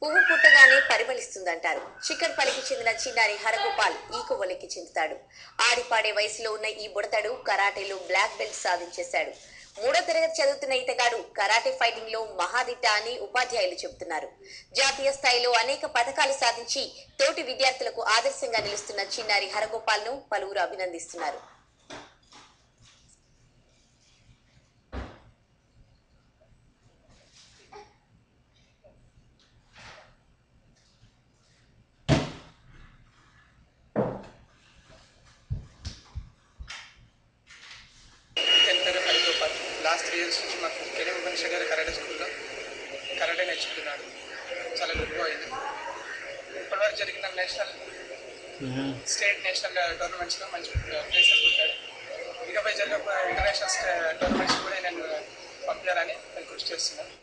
పువ్వు పుట్టగానే పరిమళిస్తుందంటారు. చిక్కడపల్లికి చెందిన చిన్నారి హరగోపాల్ ఈ కొవ్వలికి చెందుతాడు. ఆడిపాడే వయసులో ఉన్న ఈ బుడతడు కరాటేలో బ్లాక్ బెల్ట్ సాధించేశాడు. 3వ తరగతి చదువుతున్న ఇతగాడు కరాటే ఫైటింగ్ లో మహాదిట్ట అని ఉపాధ్యాయులు చెబుతున్నారు. జాతీయ స్థాయిలో అనేక పథకాలు సాధించి తోటి విద్యార్థులకు ఆదర్శంగా నిలుస్తున్న చిన్నారి హరగోపాల్ ను పలువురు అభినందిస్తున్నారు. లాస్ట్ 3 ఇయర్స్ నుంచి మాకు కేనే భువనేశ్వర్ గారి కరాటే స్కూల్లో కరాటే నేర్చుకుంటున్నాడు. చాలా గొప్పగా అయింది. ఇప్పటివరకు జరిగిన నేషనల్ నేషనల్ టోర్నమెంట్స్లో మంచి ప్లేసెస్ ఉంటాడు. ఇకపై జరిగే ఇంటర్నేషనల్ టోర్నమెంట్స్ కూడా నేను పంపించాలని నేను కృషి చేస్తున్నాను.